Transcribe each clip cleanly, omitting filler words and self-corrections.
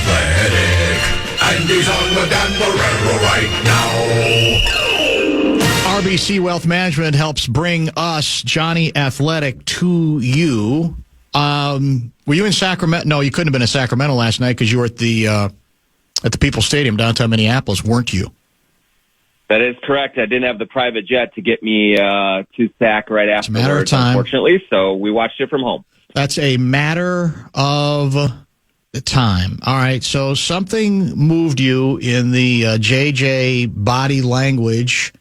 Athletic. And he's on with Dan Barrero right now. RBC Wealth Management helps bring us, Jonny Athletic, to you. Were you in Sacramento? No, you couldn't have been in Sacramento last night because you were at the People's Stadium downtown Minneapolis, weren't you? That is correct. I didn't have the private jet to get me to Sac right afterwards, It's a matter of time. Unfortunately, so we watched it from home. That's a matter of time. All right, so something moved you in the JJ body language,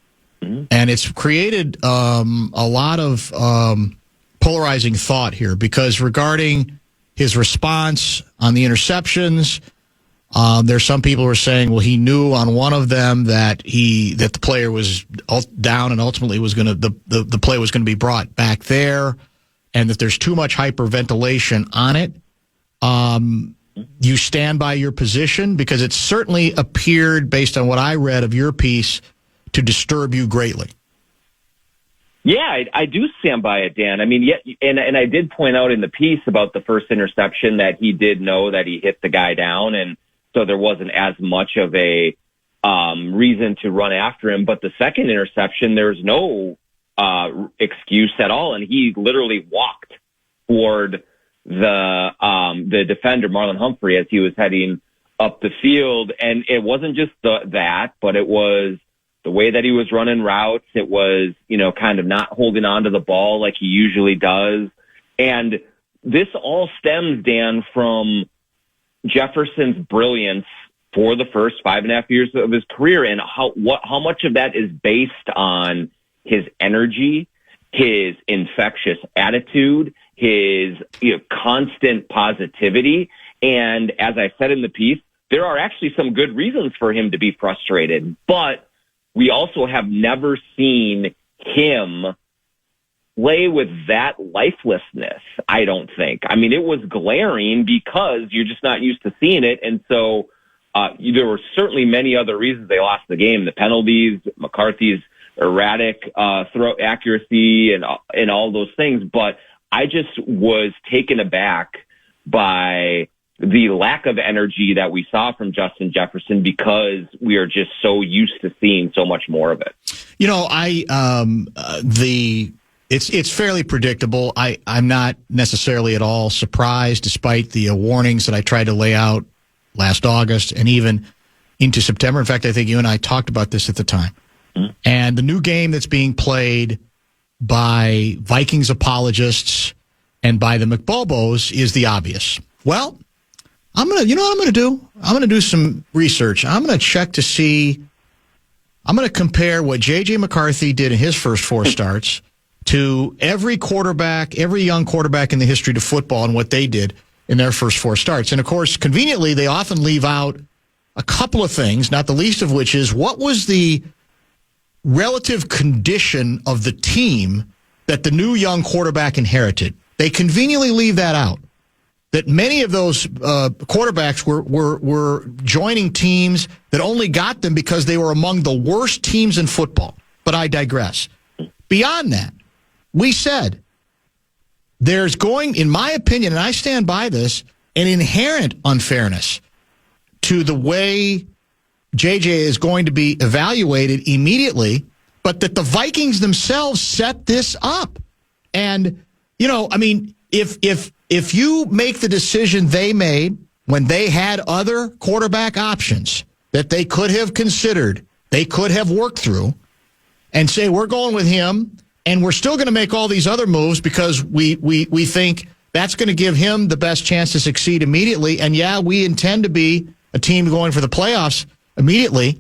and it's created a lot of polarizing thought here because regarding his response on the interceptions, there's some people who are saying, well, he knew on one of them that the player was down and ultimately was going to the play was going to be brought back there, and that there's too much hyperventilation on it. You stand by your position because it certainly appeared, based on what I read of your piece, to disturb you greatly. Yeah, I do stand by it, Dan. I mean, and I did point out in the piece about the first interception that he did know that he hit the guy down, and so there wasn't as much of a reason to run after him. But the second interception, there's no excuse at all, and he literally walked toward the defender, Marlon Humphrey, as he was heading up the field. And it wasn't just that, but it was the way that he was running routes. It was, kind of not holding on to the ball like he usually does. And this all stems, Dan, from Jefferson's brilliance for the first 5.5 years of his career, and how much of that is based on his energy, his infectious attitude, his constant positivity. And as I said in the piece, there are actually some good reasons for him to be frustrated, but we also have never seen him play with that lifelessness, I don't think. I mean, it was glaring because you're just not used to seeing it. And so there were certainly many other reasons they lost the game. The penalties, McCarthy's erratic throw accuracy, and all those things. But I just was taken aback by the lack of energy that we saw from Justin Jefferson because we are just so used to seeing so much more of it. It's fairly predictable. I'm not necessarily at all surprised, despite the warnings that I tried to lay out last August and even into September. In fact, I think you and I talked about this at the time. Mm-hmm. And the new game that's being played by Vikings apologists and by the McBobos is the obvious. Well, I'm going to do? I'm going to do some research. I'm going to check to see. I'm going to compare what J.J. McCarthy did in his first 4 starts to every young quarterback in the history of football and what they did in their first 4 starts. And, of course, conveniently, they often leave out a couple of things, not the least of which is what was the relative condition of the team that the new young quarterback inherited. They conveniently leave that out, that many of those quarterbacks were joining teams that only got them because they were among the worst teams in football. But I digress. Beyond that, we said there's going, in my opinion, and I stand by this, an inherent unfairness to the way JJ is going to be evaluated immediately, but that the Vikings themselves set this up. And, if you make the decision they made when they had other quarterback options that they could have considered, they could have worked through, and say, we're going with him, and we're still going to make all these other moves because we think that's going to give him the best chance to succeed immediately, and we intend to be a team going for the playoffs immediately,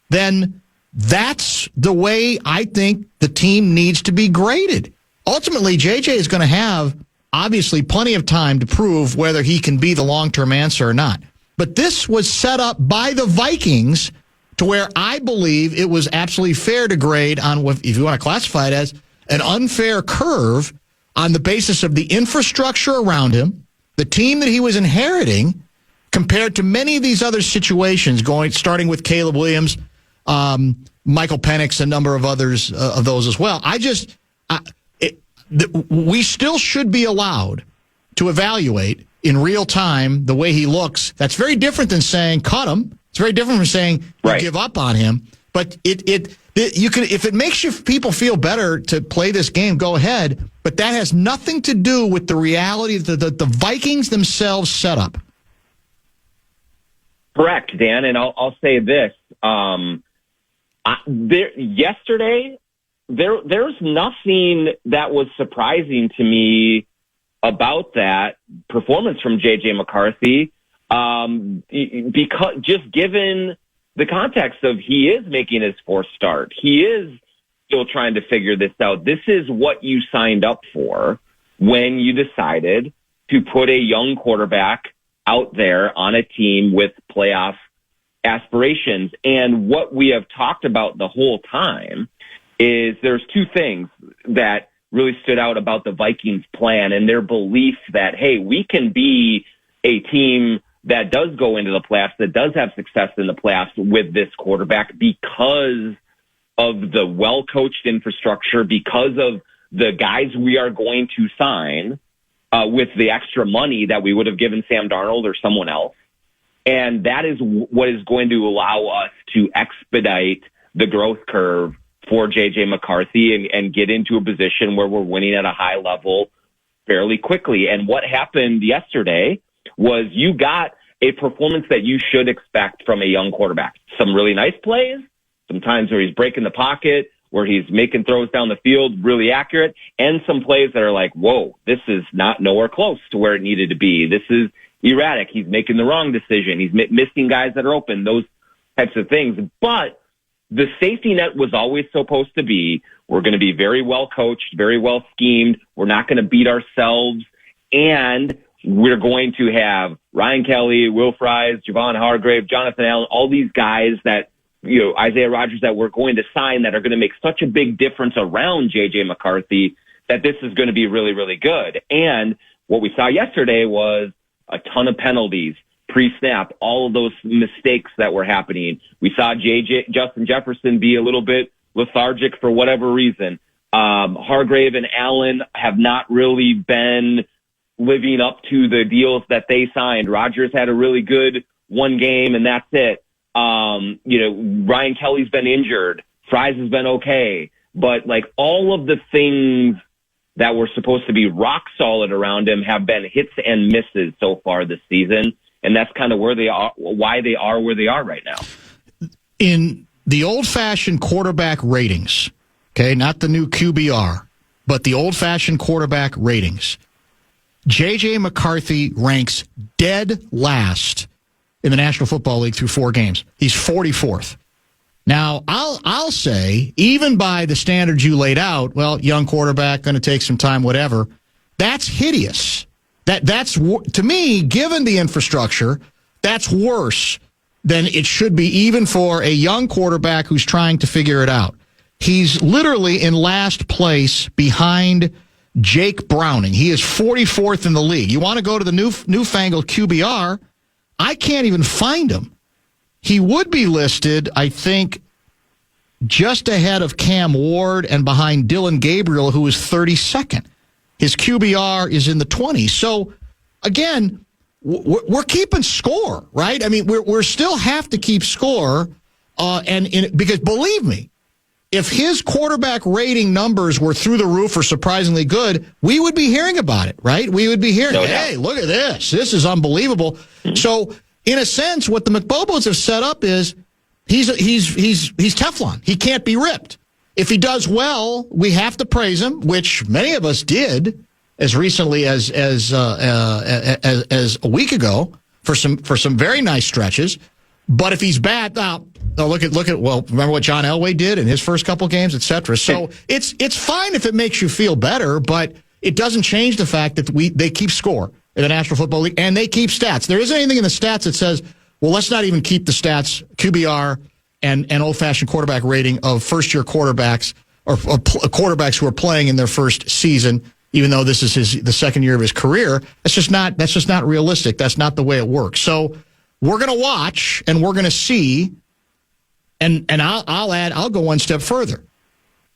then that's the way I think the team needs to be graded. Ultimately, JJ is going to have, obviously, plenty of time to prove whether he can be the long-term answer or not. But this was set up by the Vikings to where I believe it was absolutely fair to grade on, what, if you want to classify it as, an unfair curve on the basis of the infrastructure around him, the team that he was inheriting, compared to many of these other situations, starting with Caleb Williams, Michael Penix, a number of others of those as well. We still should be allowed to evaluate in real time the way he looks, that's very different than saying cut him. It's very different from saying you give up on him. But you can, if it makes people feel better to play this game, go ahead. But that has nothing to do with the reality that the Vikings themselves set up. Correct, Dan. And I'll say this: yesterday, there's nothing that was surprising to me about that performance from JJ McCarthy, because just given the context of he is making his fourth start, he is still trying to figure this out. This is what you signed up for when you decided to put a young quarterback out there on a team with playoff aspirations. And what we have talked about the whole time is there's two things that really stood out about the Vikings plan and their belief that, hey, we can be a team that does go into the playoffs, that does have success in the playoffs with this quarterback because of the well-coached infrastructure, because of the guys we are going to sign with the extra money that we would have given Sam Darnold or someone else. And that is what is going to allow us to expedite the growth curve for J.J. McCarthy and get into a position where we're winning at a high level fairly quickly. And what happened yesterday was you got a performance that you should expect from a young quarterback. Some really nice plays, sometimes where he's breaking the pocket, where he's making throws down the field, really accurate, and some plays that are like, whoa, this is not nowhere close to where it needed to be. This is erratic. He's making the wrong decision. He's missing guys that are open, those types of things. But the safety net was always supposed to be, we're going to be very well coached, very well schemed. We're not going to beat ourselves. And we're going to have Ryan Kelly, Will Fries, Javon Hargrave, Jonathan Allen, all these guys that, Isaiah Rodgers that we're going to sign that are going to make such a big difference around J.J. McCarthy that this is going to be really, really good. And what we saw yesterday was a ton of penalties, pre-snap, all of those mistakes that were happening. We saw Justin Jefferson be a little bit lethargic for whatever reason. Hargrave and Allen have not really been living up to the deals that they signed. Rodgers had a really good one game, and that's it. Ryan Kelly's been injured. Fries has been okay. But, all of the things that were supposed to be rock solid around him have been hits and misses so far this season. And that's kind of where they are, why they are where they are right now. In the old-fashioned quarterback ratings, okay, not the new QBR, but the old-fashioned quarterback ratings, J.J. McCarthy ranks dead last in the National Football League through 4 games. He's 44th. Now, I'll say, even by the standards you laid out, well, young quarterback, going to take some time, whatever, that's hideous. That's to me, given the infrastructure, that's worse than it should be, even for a young quarterback who's trying to figure it out. He's literally in last place behind Jake Browning. He is 44th in the league. You want to go to the newfangled QBR? I can't even find him. He would be listed, I think, just ahead of Cam Ward and behind Dylan Gabriel, who is 32nd. His QBR is in the 20s. So, again, we're keeping score, right? I mean, we're still have to keep score, because believe me, if his quarterback rating numbers were through the roof or surprisingly good, we would be hearing about it, right? We would be hearing, hey, look at this. This is unbelievable. Mm-hmm. So, in a sense, what the McBobos have set up is he's Teflon. He can't be ripped. If he does well, we have to praise him, which many of us did as recently as a week ago for some very nice stretches. But if he's bad, look at remember what John Elway did in his first couple games, etc. So it's fine if it makes you feel better, but it doesn't change the fact that they keep score in the National Football League and they keep stats. There isn't anything in the stats that says, well, let's not even keep the stats, QBR and old-fashioned quarterback rating of first-year quarterbacks or quarterbacks who are playing in their first season, even though this is the second year of his career. That's just not realistic. That's not the way it works. So we're going to watch and we're going to see. And I'll go one step further.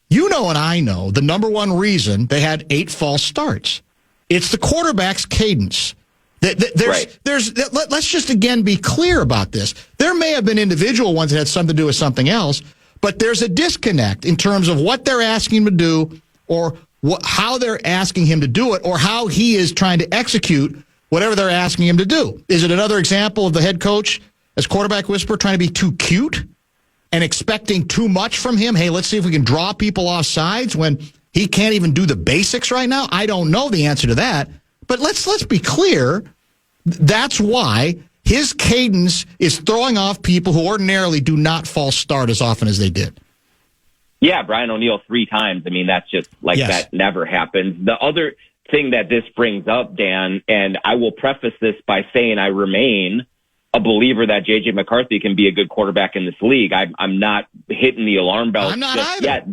You know and I know the number one reason they had 8 false starts. It's the quarterback's cadence. Let's just again be clear about this. There may have been individual ones that had something to do with something else, but there's a disconnect in terms of what they're asking him to do, or how they're asking him to do it, or how he is trying to execute whatever they're asking him to do. Is it another example of the head coach as quarterback whisperer trying to be too cute and expecting too much from him? Hey, let's see if we can draw people off sides when he can't even do the basics right now. I don't know the answer to that, but let's be clear. That's why his cadence is throwing off people who ordinarily do not false start as often as they did. Yeah, Brian O'Neill 3 times. I mean, that's just like that never happens. The other thing that this brings up, Dan, and I will preface this by saying I remain a believer that J.J. McCarthy can be a good quarterback in this league. I'm not hitting the alarm bell just yet,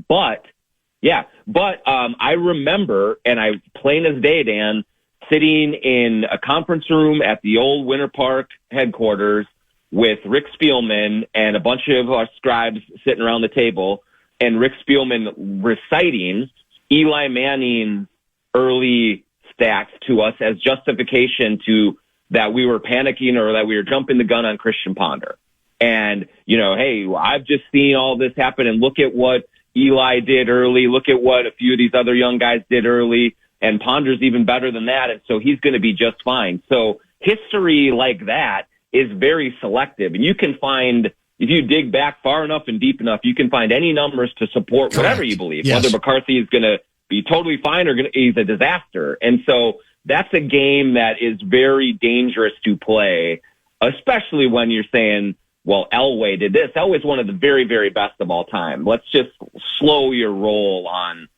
but I remember, and I plain as day, Dan, sitting in a conference room at the old Winter Park headquarters with Rick Spielman and a bunch of our scribes sitting around the table, and Rick Spielman reciting Eli Manning's early stats to us as justification to that we were panicking or that we were jumping the gun on Christian Ponder. And, hey, I've just seen all this happen, and look at what Eli did early. Look at what a few of these other young guys did early, and Ponder's even better than that, and so he's going to be just fine. So history like that is very selective, and you can find, if you dig back far enough and deep enough, you can find any numbers to support whatever you believe, whether McCarthy is going to be totally fine or he's a disaster. And so that's a game that is very dangerous to play, especially when you're saying, well, Elway did this. Elway's one of the very, very best of all time. Let's just slow your roll on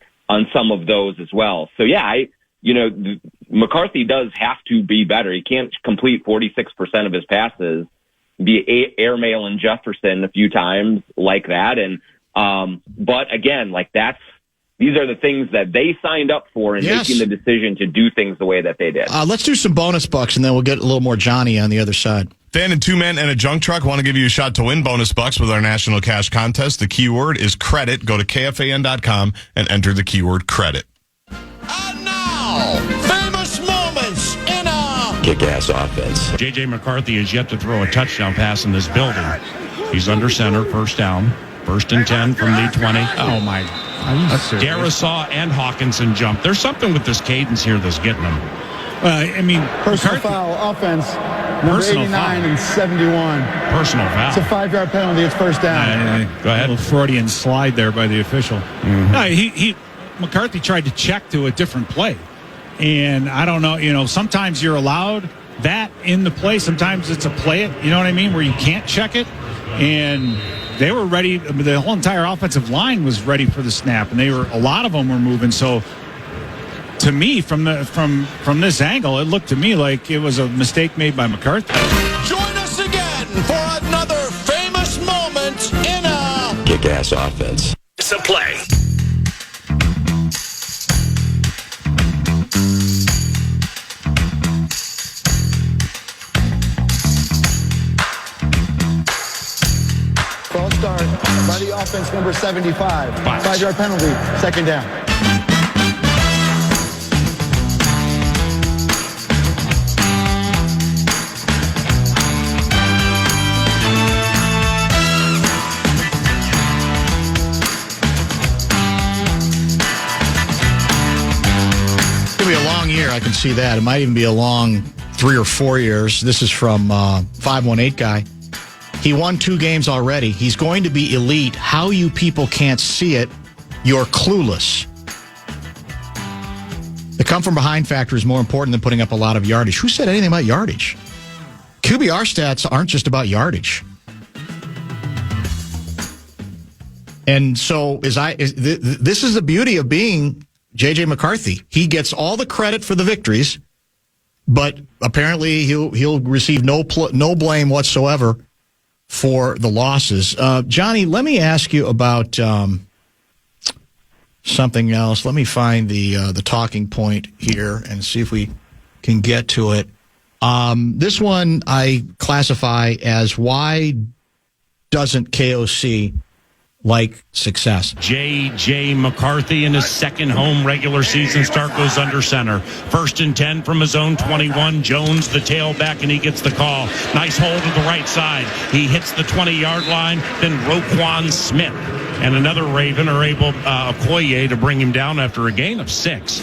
some of those as well. So, McCarthy does have to be better. He can't complete 46% of his passes, be airmailing Jefferson a few times like that. And, but again, these are the things that they signed up for in making the decision to do things the way that they did. Let's do some bonus bucks, and then we'll get a little more Johnny on the other side. Fan and 2 men and a junk truck want to give you a shot to win bonus bucks with our national cash contest. The keyword is credit. Go to KFAN.com and enter the keyword credit. And now, famous moments in a kick-ass offense. J.J. McCarthy has yet to throw a touchdown pass in this building. He's under center, first down. First and 10 from the 20. Oh, my. Darisaw and Hawkinson jumped. There's something with this cadence here that's getting him. Personal foul, offense, number 89 and 71. Personal foul. It's a 5-yard penalty. It's first down. Go ahead. A little Freudian slide there by the official. Mm-hmm. No, McCarthy tried to check to a different play. And I don't know, sometimes you're allowed that in the play. Sometimes it's a play it, you know what I mean, where you can't check it. And they were ready. The whole entire offensive line was ready for the snap, and a lot of them were moving. So, to me, from this angle, it looked to me like it was a mistake made by McCarthy. Join us again for another famous moment in a kick-ass offense. It's a play. False start by the offense, number 75. 5-yard penalty, second down. It'll be a long year, I can see that. It might even be a long 3 or 4 years. This is from 518 guy. He won 2 games already. He's going to be elite. How you people can't see it, you're clueless. The come-from-behind factor is more important than putting up a lot of yardage. Who said anything about yardage? QBR stats aren't just about yardage. And so this is the beauty of being J.J. McCarthy. He gets all the credit for the victories, but apparently he'll receive no blame whatsoever for the losses. Johnny, let me ask you about something else. Let me find the talking point here and see if we can get to it. This one I classify as, why doesn't KOC like success. J.J. McCarthy in his second home regular season start goes under center. 1st and 10 from his own 21. Jones, the tailback, and he gets the call. Nice hold to the right side. He hits the 20-yard line. Then Roquan Smith and another Raven are able, Okoye, to bring him down after a gain of 6.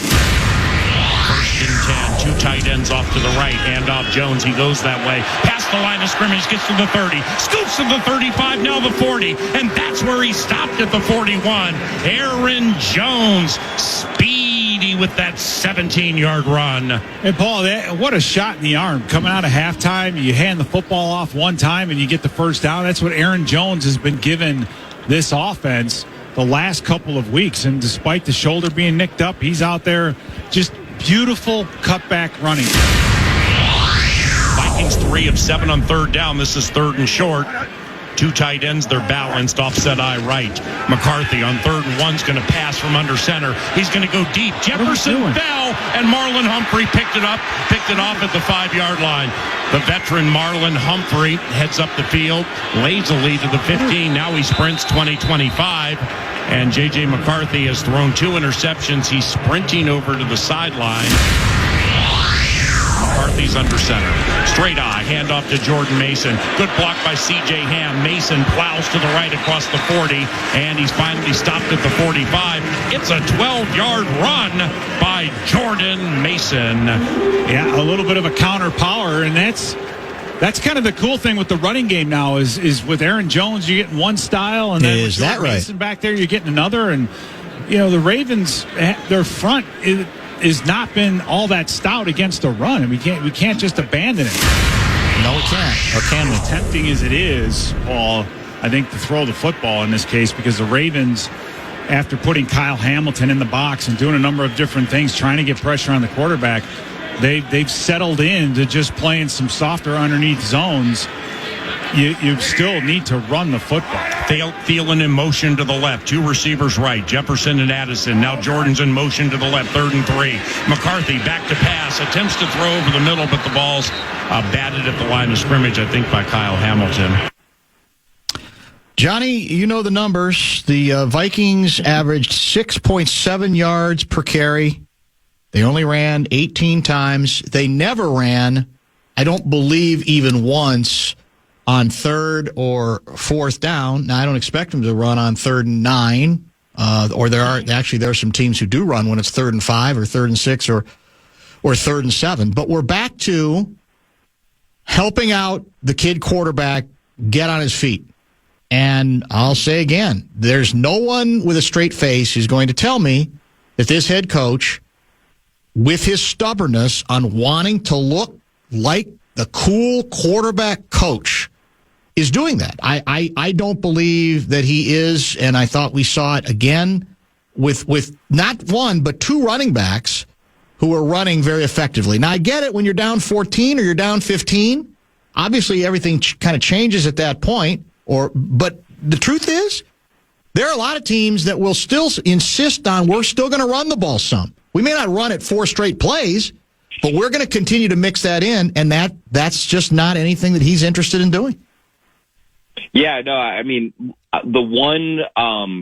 1st and 10, 2 tight ends off to the right. Hand off Jones. He goes that way. Past the line of scrimmage, gets to the 30. Scoops to the 35, now the 40. And that's where he stopped at the 41. Aaron Jones, speedy with that 17-yard run. And Paul, what a shot in the arm. Coming out of halftime, you hand the football off one time and you get the first down. That's what Aaron Jones has been given this offense the last couple of weeks. And despite the shoulder being nicked up, he's out there just beautiful cutback running. Vikings 3 of 7 on 3rd down. This is 3rd and short. 2 tight ends, they're balanced, offset eye right. McCarthy on 3rd and 1's going to pass from under center. He's going to go deep. Jefferson fell, and Marlon Humphrey picked it off at the 5-yard line. The veteran Marlon Humphrey heads up the field, lazily to the 15. Now he sprints 20-25. And J.J. McCarthy has thrown 2 interceptions. He's sprinting over to the sideline. McCarthy's under center. Straight eye, handoff to Jordan Mason. Good block by C.J. Ham. Mason plows to the right across the 40, and he's finally stopped at the 45. It's a 12-yard run by Jordan Mason. Yeah, a little bit of a counter power, and that's kind of the cool thing with the running game now is with Aaron Jones, you're getting one style, and then with Jordan Mason back there, you're getting another. And, the Ravens, their front is not been all that stout against the run, and we can't just abandon it. No, we can't. Or can we? Tempting as it is, Paul, I think, to throw the football in this case, because the Ravens, after putting Kyle Hamilton in the box and doing a number of different things, trying to get pressure on the quarterback, they've settled into just playing some softer underneath zones. You still need to run the football. Thielen in motion to the left. 2 receivers right. Jefferson and Addison. Now Jordan's in motion to the left. 3rd and 3. McCarthy back to pass. Attempts to throw over the middle, but the ball's batted at the line of scrimmage, I think, by Kyle Hamilton. Johnny, you know the numbers. The Vikings averaged 6.7 yards per carry. They only ran 18 times. They never ran, I don't believe, even once on 3rd or 4th down. Now, I don't expect them to run on 3rd and 9, or there are some teams who do run when it's 3rd and 5 or 3rd and 6 or 3rd and 7. But we're back to helping out the kid quarterback get on his feet. And I'll say again, there's no one with a straight face who's going to tell me that this head coach, with his stubbornness on wanting to look like the cool quarterback coach, is doing that. I don't believe that he is, and I thought we saw it again with not one, but 2 running backs who are running very effectively. Now, I get it when you're down 14 or you're down 15. Obviously, everything kind of changes at that point. But the truth is, there are a lot of teams that will still insist on we're still going to run the ball some. We may not run it 4 straight plays, but we're going to continue to mix that in, and that's just not anything that he's interested in doing. Yeah, no, I mean, the one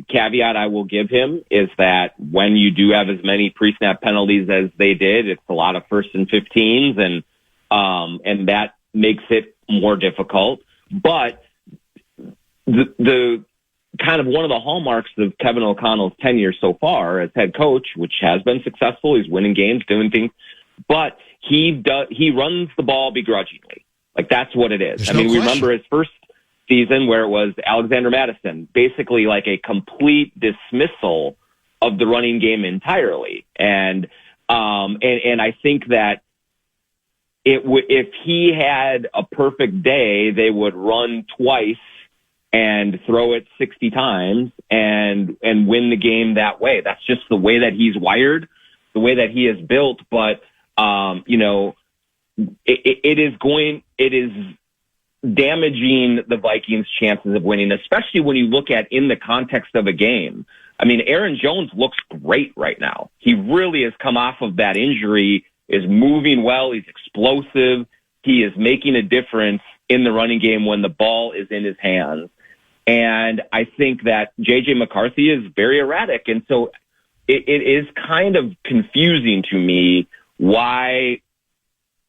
caveat I will give him is that when you do have as many pre-snap penalties as they did, it's a lot of 1st and 15s, and that makes it more difficult. But the kind of one of the hallmarks of Kevin O'Connell's tenure so far as head coach, which has been successful, he's winning games, doing things, but he runs the ball begrudgingly. Like, that's what it is. We remember his first season where it was Alexander Madison, basically like a complete dismissal of the running game entirely. And I think that if he had a perfect day, they would run twice and throw it 60 times and win the game that way. That's just the way that he's wired, the way that he is built. But, it is damaging the Vikings' chances of winning, especially when you look at in the context of a game. I mean, Aaron Jones looks great right now. He really has come off of that injury, is moving well. He's explosive. He is making a difference in the running game when the ball is in his hands. And I think that J.J. McCarthy is very erratic. And so it is kind of confusing to me why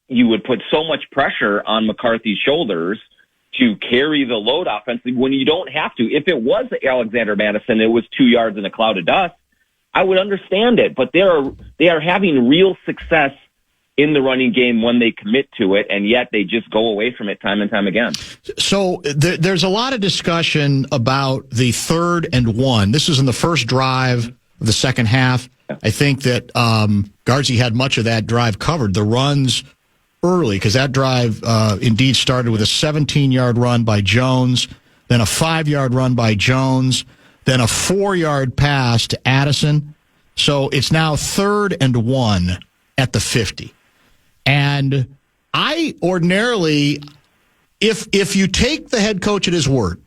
you would put so much pressure on McCarthy's shoulders to carry the load offensively when you don't have to. If it was Alexander Madison, it was 2 yards in a cloud of dust, I would understand it. But they are having real success in the running game when they commit to it, and yet they just go away from it time and time again. So there's a lot of discussion about the 3rd and 1. This is in the first drive of the second half. I think that Garzi had much of that drive covered. The runs early, because that drive indeed started with a 17-yard run by Jones, then a 5-yard run by Jones, then a 4-yard pass to Addison. So it's now 3rd and 1 at the 50. And I ordinarily, if you take the head coach at his word,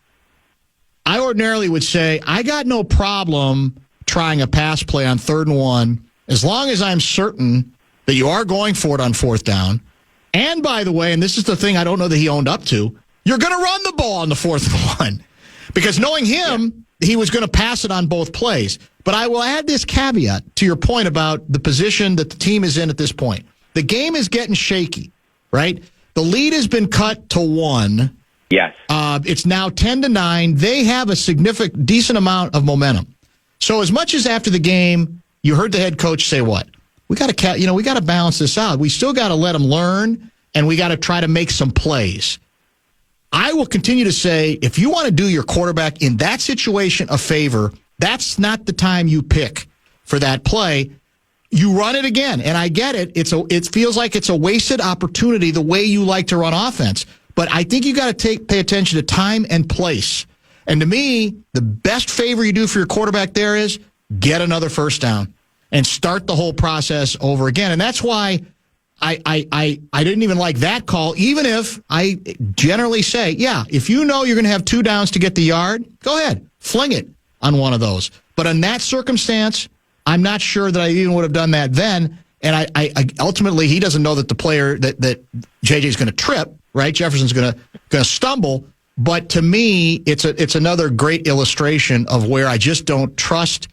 I ordinarily would say, I got no problem trying a pass play on 3rd and 1, as long as I'm certain that you are going for it on 4th down. And by the way, and this is the thing I don't know that he owned up to, you're going to run the ball on the 4th and 1. Because knowing him, he was going to pass it on both plays. But I will add this caveat to your point about the position that the team is in at this point. The game is getting shaky, right? The lead has been cut to 1. Yes. It's now 10-9. They have a decent amount of momentum. So as much as after the game, you heard the head coach say what? We got to balance this out. We still got to let them learn, and we got to try to make some plays. I will continue to say, if you want to do your quarterback in that situation a favor, that's not the time you pick for that play. You run it again, and I get it. It feels like it's a wasted opportunity the way you like to run offense. But I think you got to pay attention to time and place. And to me, the best favor you do for your quarterback there is get another first down and start the whole process over again. And that's why I didn't even like that call, even if I generally say, yeah, if you know you're going to have 2 downs to get the yard, go ahead, fling it on one of those. But in that circumstance, I'm not sure that I even would have done that then. And I ultimately, he doesn't know that the player that JJ's going to trip, right? Jefferson's going to stumble. But to me, it's another great illustration of where I just don't trust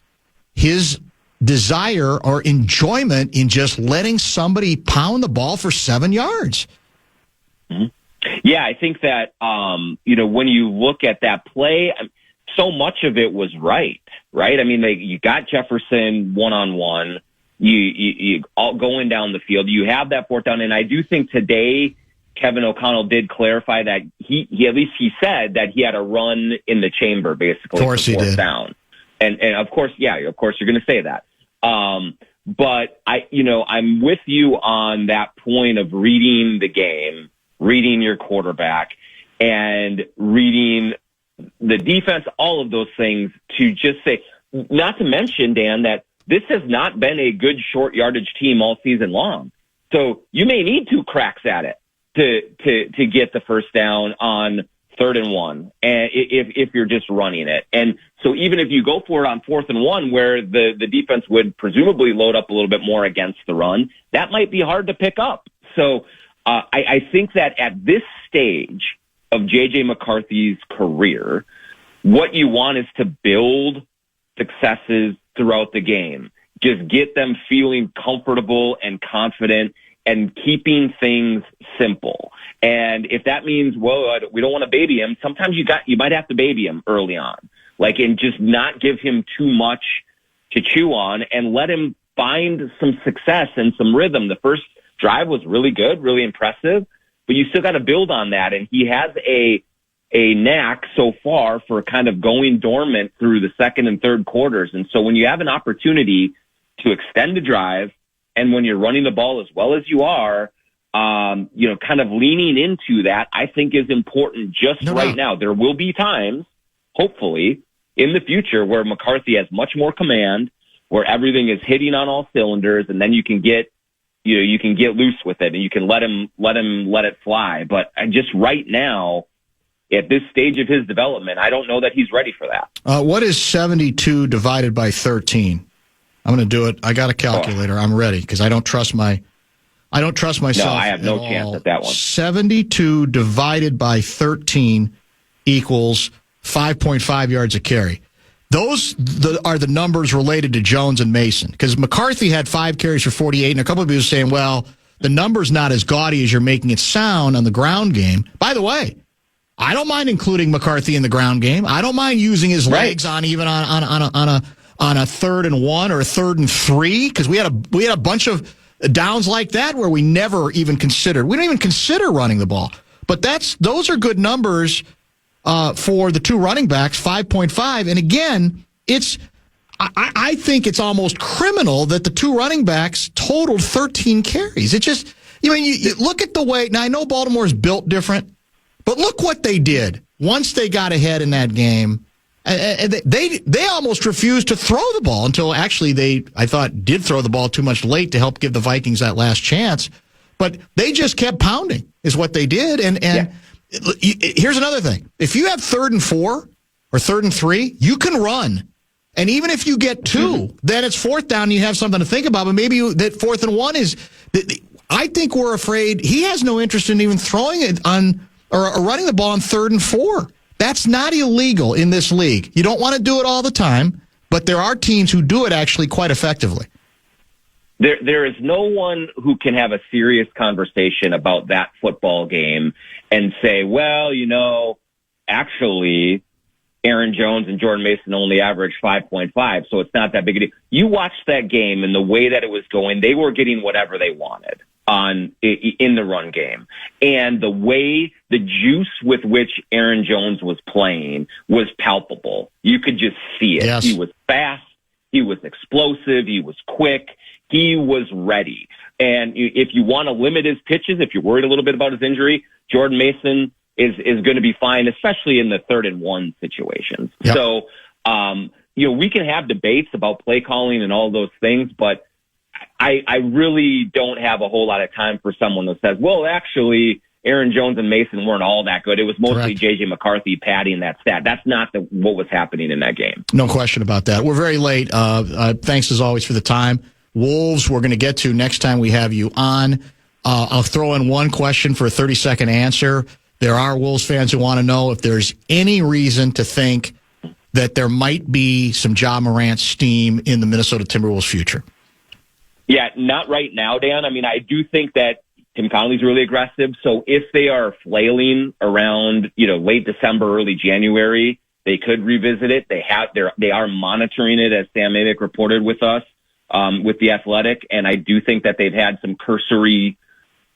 his desire or enjoyment in just letting somebody pound the ball for 7 yards. Mm-hmm. Yeah, I think that, when you look at that play, so much of it was right? I mean, you got Jefferson one-on-one, you all going down the field, you have that 4th down, and I do think today Kevin O'Connell did clarify that he at least he said that he had a run in the chamber, basically. Of course he did. Down. And of course, you're going to say that. But I'm with you on that point of reading the game, reading your quarterback, and reading the defense, all of those things, to just say, not to mention, Dan, that this has not been a good short yardage team all season long. So you may need 2 cracks at it to get the first down on 3rd and 1, and if you're just running it. And so even if you go for it on 4th and 1, where the defense would presumably load up a little bit more against the run, that might be hard to pick up. So I think that at this stage of J.J. McCarthy's career, what you want is to build successes throughout the game. Just get them feeling comfortable and confident and keeping things simple. And if that means, we don't want to baby him, sometimes you might have to baby him early on, and just not give him too much to chew on and let him find some success and some rhythm. The first drive was really good, really impressive, but you still got to build on that. And he has a knack so far for kind of going dormant through the 2nd and 3rd quarters. And so when you have an opportunity to extend the drive, and when you're running the ball as well as you are, kind of leaning into that, I think is important right now. There will be times, hopefully, in the future where McCarthy has much more command, where everything is hitting on all cylinders, and then you can get loose with it and you can let it fly. But just right now, at this stage of his development, I don't know that he's ready for that. What is 72 divided by 13? I'm going to do it. I got a calculator. I'm ready because I don't trust myself. No, I have no chance at that one. 72 divided by 13 equals 5.5 yards a carry. Those are the numbers related to Jones and Mason, because McCarthy had 5 carries for 48, and a couple of people are saying, well, the number's not as gaudy as you're making it sound on the ground game. By the way, I don't mind including McCarthy in the ground game. I don't mind using his legs on even on a 3rd and 1 or a 3rd and 3, because we had a bunch of downs like that where we never even considered. We don't even consider running the ball. But those are good numbers for the 2 running backs, 5.5. And again, I think it's almost criminal that the 2 running backs totaled 13 carries. It just, you look at the way. Now, I know Baltimore's built different, but look what they did once they got ahead in that game. And they almost refused to throw the ball until actually I thought, did throw the ball too much late to help give the Vikings that last chance. But they just kept pounding is what they did. And here's another thing. If you have 3rd and 4 or 3rd and 3, you can run. And even if you get 2, then it's 4th down and you have something to think about. But maybe that 4th and 1 is, I think we're afraid he has no interest in even throwing it on or running the ball on 3rd and 4. That's not illegal in this league. You don't want to do it all the time, but there are teams who do it actually quite effectively. There is no one who can have a serious conversation about that football game and say, well, actually, Aaron Jones and Jordan Mason only averaged 5.5, so it's not that big a deal. You watched that game and the way that it was going, they were getting whatever they wanted in the run game. And the juice with which Aaron Jones was playing was palpable. You could just see it. Yes. He was fast. He was explosive. He was quick. He was ready. And if you want to limit his pitches, if you're worried a little bit about his injury, Jordan Mason is going to be fine, especially in the 3rd and 1 situations. Yep. So, we can have debates about play calling and all those things, but I really don't have a whole lot of time for someone that says, well, actually, Aaron Jones and Mason weren't all that good. It was mostly J.J. McCarthy padding that stat. That's not what was happening in that game. No question about that. We're very late. Thanks, as always, for the time. Wolves, we're going to get to next time we have you on. I'll throw in one question for a 30-second answer. There are Wolves fans who want to know if there's any reason to think that there might be some Ja Morant steam in the Minnesota Timberwolves future. Yeah, not right now, Dan. I mean, I do think that Tim Connolly's really aggressive. So if they are flailing around, late December, early January, they could revisit it. They are monitoring it, as Sam Amick reported with us, with The Athletic. And I do think that they've had some cursory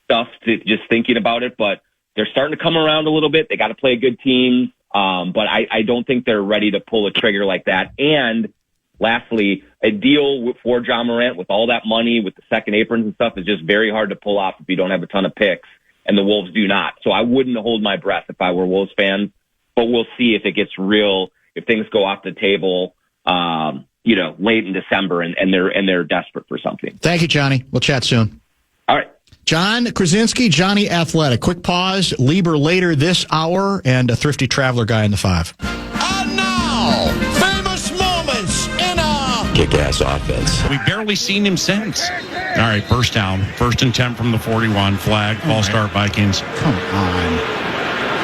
stuff to just thinking about it, but they're starting to come around a little bit. They got to play a good team. But I don't think they're ready to pull a trigger like that. And lastly, a deal for Ja Morant with all that money, with the second aprons and stuff, is just very hard to pull off if you don't have a ton of picks, and the Wolves do not. So I wouldn't hold my breath if I were Wolves fans, but we'll see if it gets real, if things go off the table, late in December and they're desperate for something. Thank you, Johnny. We'll chat soon. All right. John Krasinski, Jonny Athletic. Quick pause. Lieber later this hour, and a thrifty traveler guy in the 5. And now, famous moments in a Kick-ass offense. We've barely seen him since. All right, first down. 1st and 10 from the 41. Flag. Ball start Vikings. Come on.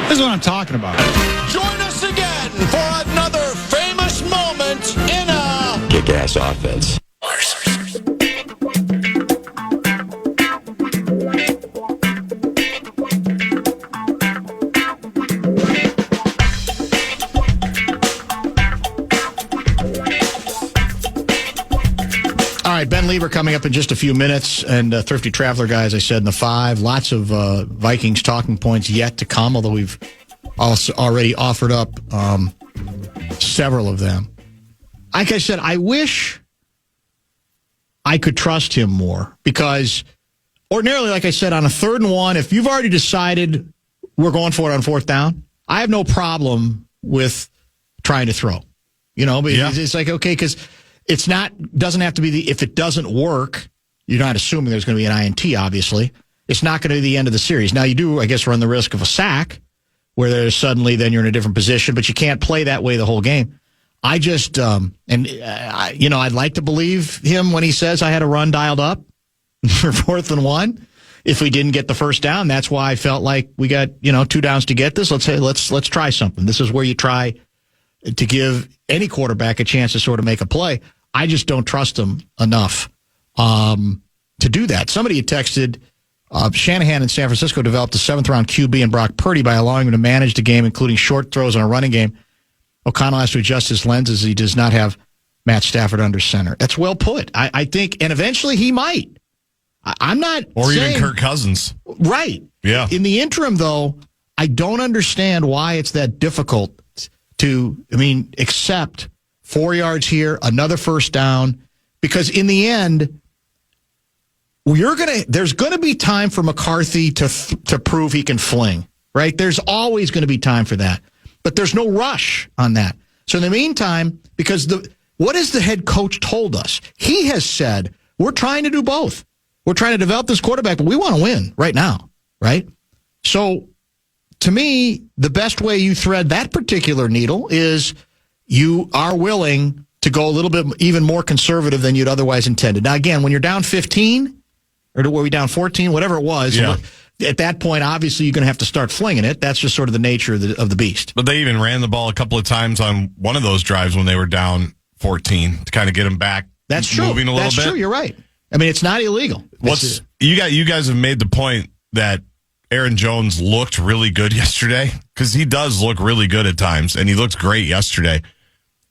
This is what I'm talking about. Join us again for another famous moment in a Kick-ass offense. All right, Ben Lieber coming up in just a few minutes, and Thrifty Traveler guy, as I said, in the 5. Lots of Vikings talking points yet to come, although we've also already offered up several of them. Like I said, I wish I could trust him more, because ordinarily, like I said, on a 3rd and 1, if you've already decided we're going for it on 4th down, I have no problem with trying to throw. But it's like, okay, because it's doesn't have to be if it doesn't work, you're not assuming there's going to be an INT, obviously. It's not going to be the end of the series. Now, you do, I guess, run the risk of a sack, where there's suddenly then you're in a different position, but you can't play that way the whole game. I just, I'd like to believe him when he says I had a run dialed up for 4th and 1. If we didn't get the first down, that's why I felt like we got, 2 downs to get this. Let's try something. This is where you try to give any quarterback a chance to sort of make a play. I just don't trust him enough to do that. Somebody had texted Shanahan in San Francisco developed a 7th-round QB in Brock Purdy by allowing him to manage the game, including short throws on a running game. O'Connell has to adjust his lenses. He does not have Matt Stafford under center. That's well put. I think, and eventually he might. I'm not Or saying, even Kirk Cousins. Right. Yeah. In the interim, though, I don't understand why it's that difficult to, accept 4 yards here, another first down, because in the end, there's going to be time for McCarthy to prove he can fling, right? There's always going to be time for that, but there's no rush on that. So in the meantime, because what has the head coach told us? He has said, we're trying to do both. We're trying to develop this quarterback, but we want to win right now, right? So to me, the best way you thread that particular needle is you are willing to go a little bit even more conservative than you'd otherwise intended. Now, again, when you're down 15, or were we down 14, whatever it was, at that point, obviously, you're going to have to start flinging it. That's just sort of the nature of the beast. But they even ran the ball a couple of times on one of those drives when they were down 14 to kind of get them back. That's true. Moving a little bit. That's true. You're right. It's not illegal. You guys have made the point that Aaron Jones looked really good yesterday, because he does look really good at times, and he looked great yesterday.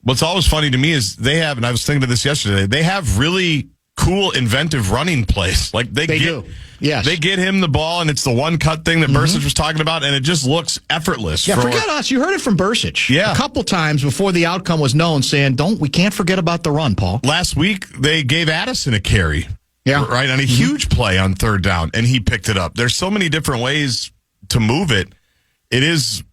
What's always funny to me is they have, and I was thinking of this yesterday, they have really cool, inventive running plays. Like they do. Yes. They get him the ball, and it's the one cut thing that Bursic was talking about, and it just looks effortless. Yeah, forget us. You heard it from Bursic. Yeah. A couple times before the outcome was known, saying, we can't forget about the run, Paul. Last week, they gave Addison a carry. Yeah. Right, on a huge play on 3rd down, and he picked it up. There's so many different ways to move it. It is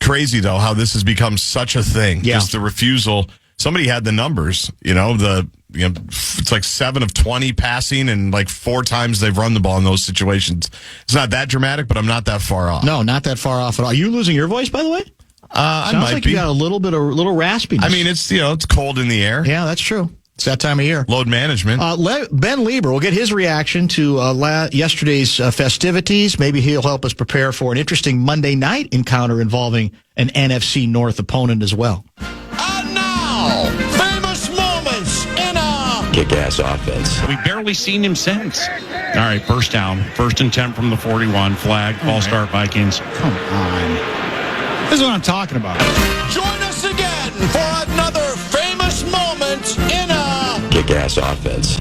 crazy, though, how this has become such a thing. Yeah. Just the refusal. Somebody had the numbers, it's like 7 of 20 passing, and like 4 times they've run the ball in those situations. It's not that dramatic, but I'm not that far off. No, not that far off at all. Are you losing your voies, by the way? Sounds like you got a little raspiness. It's cold in the air. Yeah, that's true. It's that time of year. Load management. Ben Lieber, we'll get his reaction to yesterday's festivities. Maybe he'll help us prepare for an interesting Monday night encounter involving an NFC North opponent as well. And now, famous moments in a Kick-ass offense. We've barely seen him since. All right, first down. 1st and 10 from the 41. Flag. False start, Vikings. Come on. This is what I'm talking about. Join us again for another famous moment in a Kick-ass offense.